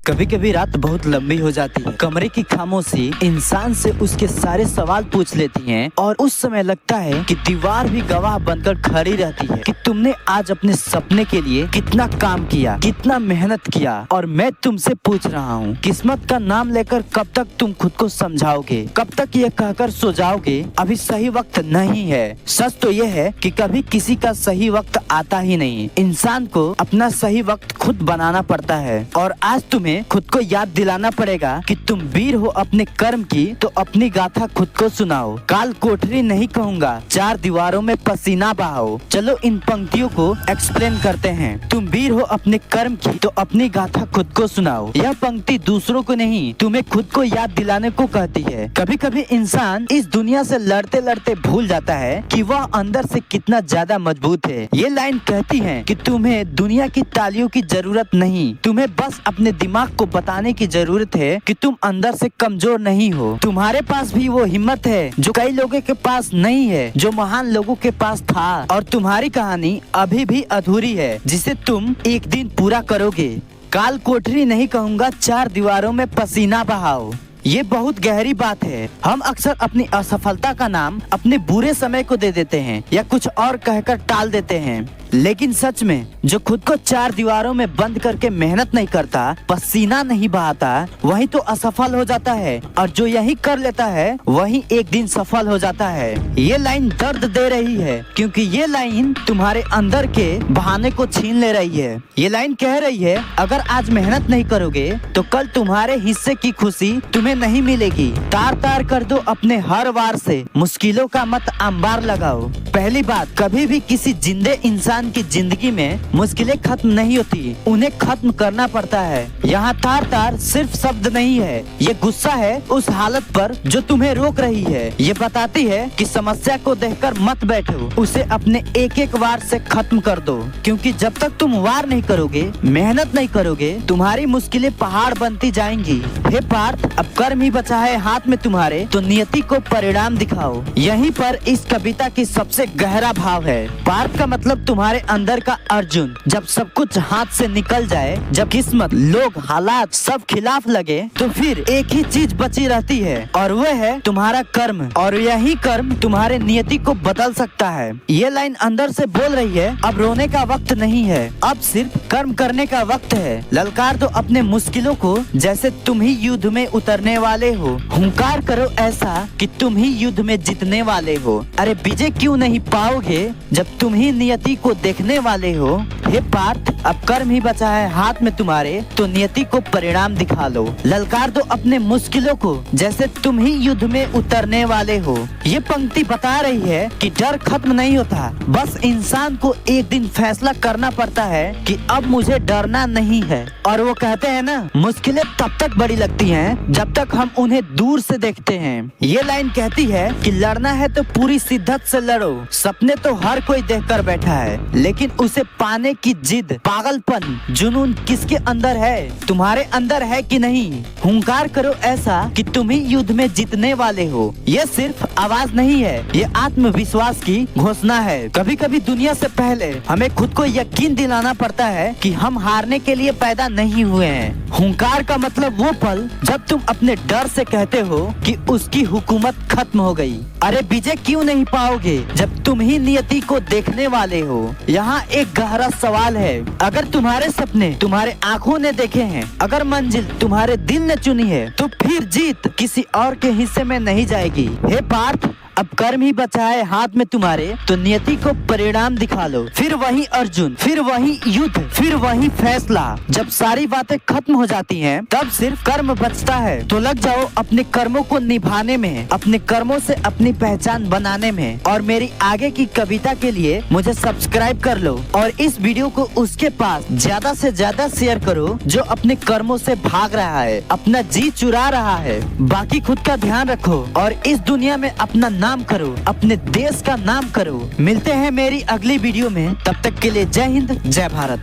कभी कभी रात बहुत लंबी हो जाती है। कमरे की खामोशी इंसान से उसके सारे सवाल पूछ लेती है और उस समय लगता है कि दीवार भी गवाह बनकर खड़ी रहती है कि तुमने आज अपने सपने के लिए कितना काम किया, कितना मेहनत किया। और मैं तुमसे पूछ रहा हूँ, किस्मत का नाम लेकर कब तक तुम खुद को समझाओगे, कब तक ये कहकर सो जाओगे अभी सही वक्त नहीं है। सच तो ये है कि कभी किसी का सही वक्त आता ही नहीं। इंसान को अपना सही वक्त खुद बनाना पड़ता है और आज तुम्हें खुद को याद दिलाना पड़ेगा कि तुम वीर हो अपने कर्म की, तो अपनी गाथा खुद को सुनाओ। काल कोठरी नहीं कहूँगा, चार दीवारों में पसीना बहाओ। चलो इन पंक्तियों को एक्सप्लेन करते हैं। तुम वीर हो अपने कर्म की, तो अपनी गाथा खुद को सुनाओ। यह पंक्ति दूसरों को नहीं, तुम्हें खुद को याद दिलाने को कहती है। कभी कभी इंसान इस दुनिया से लड़ते लड़ते भूल जाता है कि वह अंदर से कितना ज्यादा मजबूत है। ये लाइन कहती है कि तुम्हें दुनिया की तालियों की जरूरत नहीं, तुम्हें बस अपने दिमाग को बताने की जरूरत है कि तुम अंदर से कमजोर नहीं हो। तुम्हारे पास भी वो हिम्मत है जो कई लोगों के पास नहीं है, जो महान लोगों के पास था। और तुम्हारी कहानी अभी भी अधूरी है, जिसे तुम एक दिन पूरा करोगे। काल कोठरी नहीं कहूँगा, चार दीवारों में पसीना बहाओ। ये बहुत गहरी बात है। हम अक्सर अपनी असफलता का नाम अपने बुरे समय को दे देते हैं या कुछ और कहकर टाल देते हैं, लेकिन सच में जो खुद को चार दीवारों में बंद करके मेहनत नहीं करता, पसीना नहीं बहाता, वही तो असफल हो जाता है। और जो यही कर लेता है वही एक दिन सफल हो जाता है। ये लाइन दर्द दे रही है क्योंकि ये लाइन तुम्हारे अंदर के बहाने को छीन ले रही है। ये लाइन कह रही है, अगर आज मेहनत नहीं करोगे तो कल तुम्हारे हिस्से की खुशी तुम्हें नहीं मिलेगी। तार तार कर दो अपने हर वार से, मुश्किलों का मत अंबार लगाओ। पहली बात, कभी भी किसी जिंदे इंसान की जिंदगी में मुश्किलें खत्म नहीं होती, उन्हें खत्म करना पड़ता है। यहाँ तार तार सिर्फ शब्द नहीं है, ये गुस्सा है उस हालत पर जो तुम्हें रोक रही है। ये बताती है कि समस्या को देखकर मत बैठो, उसे अपने एक एक वार से खत्म कर दो। क्योंकि जब तक तुम वार नहीं करोगे, मेहनत नहीं करोगे, तुम्हारी मुश्किलें पहाड़ बनती जाएंगी। हे पार्थ, अब कर्म ही बचा है हाथ में तुम्हारे, तो नियति को परिणाम दिखाओ। यहीं पर इस कविता की सबसे गहरा भाव है। पार्थ का मतलब तुम्हारे अंदर का अर्जुन। जब सब कुछ हाथ से निकल जाए, जब किस्मत, लोग, हालात सब खिलाफ लगे, तो फिर एक ही चीज बची रहती है और वह है तुम्हारा कर्म। और यही कर्म तुम्हारे नियति को बदल सकता है। ये लाइन अंदर से बोल रही है, अब रोने का वक्त नहीं है, अब सिर्फ कर्म करने का वक्त है। ललकार दो अपने मुश्किलों को जैसे तुम ही युद्ध में उतरने वाले हो। हुंकार करो ऐसा कि तुम ही युद्ध में जीतने वाले हो। अरे विजय क्यों नहीं पाओगे जब तुम ही नियति को देखने वाले हो। हे पार्थ, अब कर्म ही बचा है हाथ में तुम्हारे, तो नियति को परिणाम दिखा लो। ललकार दो अपने मुश्किलों को जैसे तुम ही युद्ध में उतरने वाले हो। ये पंक्ति बता रही है कि डर खत्म नहीं होता, बस इंसान को एक दिन फैसला करना पड़ता है कि अब मुझे डरना नहीं है। और वो कहते हैं ना, मुश्किलें तब तक बड़ी लगती हैं जब तक हम उन्हें दूर से देखते हैं। ये लाइन कहती है कि लड़ना है तो पूरी शिद्दत से लड़ो। सपने तो हर कोई देखकर बैठा है, लेकिन उसे पाने की जिद, पागलपन, जुनून किसके अंदर है? तुम्हारे अंदर है कि नहीं? हुंकार करो ऐसा कि तुम ही युद्ध में जीतने वाले हो। ये सिर्फ आवाज नहीं है, ये आत्मविश्वास की घोषणा है। कभी कभी दुनिया से पहले हमें खुद को यकीन दिलाना पड़ता है कि हम हारने के लिए पैदा नहीं हुए हैं। हुंकार का मतलब वो पल जब तुम अपने डर से कहते हो कि उसकी हुकूमत खत्म हो गई। अरे विजय क्यों नहीं पाओगे जब तुम ही नियति को देखने वाले हो। यहाँ एक गहरा सवाल है, अगर तुम्हारे सपने तुम्हारे आँखों ने देखे हैं, अगर मंजिल तुम्हारे दिल ने चुनी है, तो फिर जीत किसी और के हिस्से में नहीं जाएगी। हे पार्थ, अब कर्म ही बचा है हाथ में तुम्हारे, तो नियति को परिणाम दिखा लो। फिर वही अर्जुन, फिर वही युद्ध, फिर वही फैसला। जब सारी बातें खत्म हो जाती हैं, तब सिर्फ कर्म बचता है। तो लग जाओ अपने कर्मों को निभाने में, अपने कर्मों से अपनी पहचान बनाने में। और मेरी आगे की कविता के लिए मुझे सब्सक्राइब कर लो और इस वीडियो को उसके पास ज्यादा से ज्यादा शेयर करो जो अपने कर्मों से भाग रहा है, अपना जी चुरा रहा है। बाकी खुद का ध्यान रखो और इस दुनिया में अपना नाम करो, अपने देश का नाम करो। मिलते हैं मेरी अगली वीडियो में, तब तक के लिए जय हिंद, जय भारत।